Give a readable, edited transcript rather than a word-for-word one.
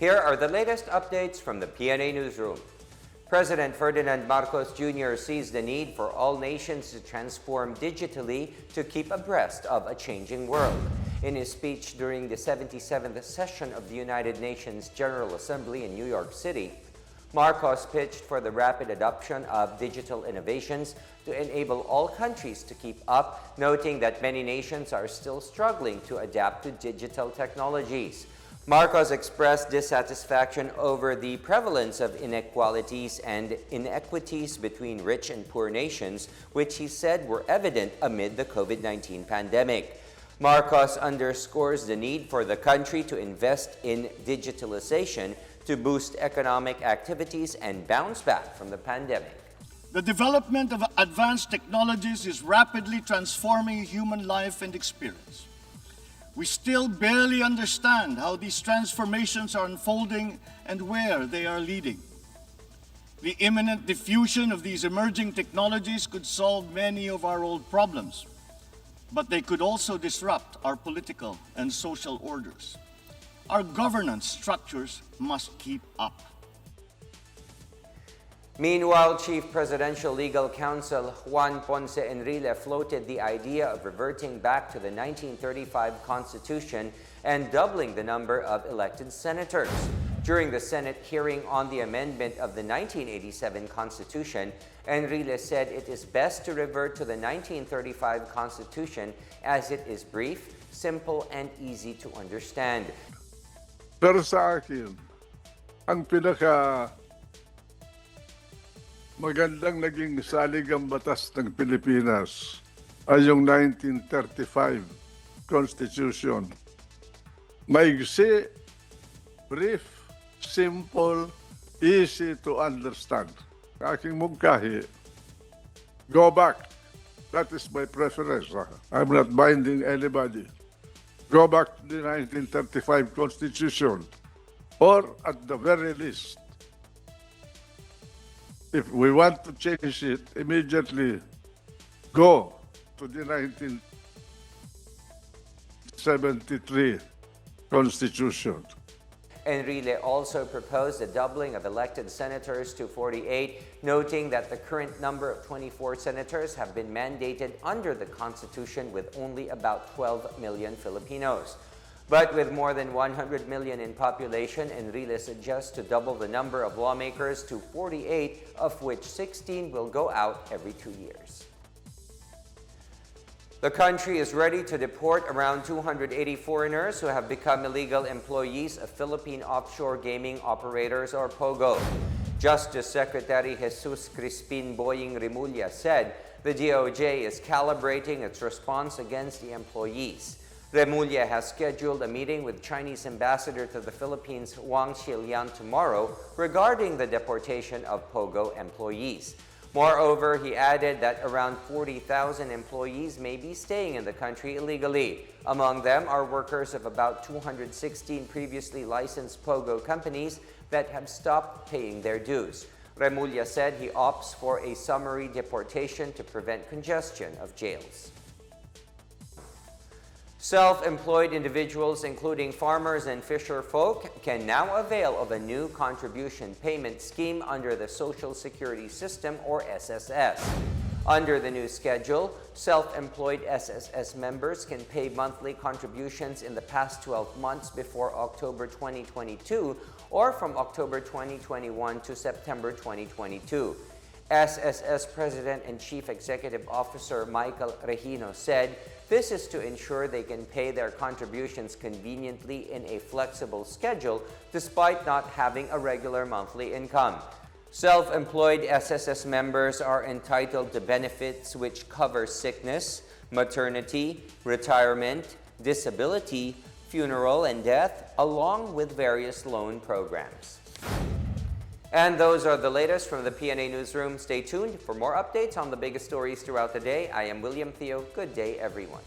Here are the latest updates from the Pna Newsroom. President Ferdinand Marcos Jr. sees the need for all nations to transform digitally to keep abreast of a changing world. In his speech during the 77th session of the United Nations General Assembly in New York City, Marcos pitched for the rapid adoption of digital innovations to enable all countries to keep up, noting that many nations are still struggling to adapt to digital technologies. Marcos expressed dissatisfaction over the prevalence of inequalities and inequities between rich and poor nations, which he said were evident amid the COVID-19 pandemic. Marcos underscores the need for the country to invest in digitalization to boost economic activities and bounce back from the pandemic. The development of advanced technologies is rapidly transforming human life and experience. We still barely understand how these transformations are unfolding and where they are leading. The imminent diffusion of these emerging technologies could solve many of our old problems, but they could also disrupt our political and social orders. Our governance structures must keep up. Meanwhile, Chief Presidential Legal Counsel Juan Ponce Enrile floated the idea of reverting back to the 1935 Constitution and doubling the number of elected senators. During the Senate hearing on the amendment of the 1987 Constitution, Enrile said it is best to revert to the 1935 Constitution as it is brief, simple, and easy to understand. Pero sa akin, ang magandang naging saligang batas ng Pilipinas ay yung 1935 Constitution. Maigsi, brief, simple, easy to understand. Aking mungkahi, go back. That is my preference. I'm not binding anybody. Go back to the 1935 Constitution, or at the very least, if we want to change it, immediately go to the 1973 Constitution. Enrile also proposed a doubling of elected senators to 48, noting that the current number of 24 senators have been mandated under the Constitution with only about 12 million Filipinos. But with more than 100 million in population, Enrile suggests to double the number of lawmakers to 48, of which 16 will go out every 2 years. The country is ready to deport around 280 foreigners who have become illegal employees of Philippine offshore gaming operators or Pogo. Justice Secretary Jesus Crispin Boying Remulla said the DOJ is calibrating its response against the employees. Remulla has scheduled a meeting with Chinese ambassador to the Philippines Wang Xilian tomorrow regarding the deportation of Pogo employees. Moreover, he added that around 40,000 employees may be staying in the country illegally. Among them are workers of about 216 previously licensed Pogo companies that have stopped paying their dues. Remulla said he opts for a summary deportation to prevent congestion of jails. Self-employed individuals, including farmers and fisher folk, can now avail of a new contribution payment scheme under the Social Security System, or SSS. Under the new schedule, self-employed SSS members can pay monthly contributions in the past 12 months before October 2022 or from October 2021 to September 2022. SSS President and Chief Executive Officer Michael Regino said this is to ensure they can pay their contributions conveniently in a flexible schedule despite not having a regular monthly income. Self-employed SSS members are entitled to benefits which cover sickness, maternity, retirement, disability, funeral, and death, along with various loan programs. And those are the latest from the Pna Newsroom. Stay tuned for more updates on the biggest stories throughout the day. I am William Theo. Good day, everyone.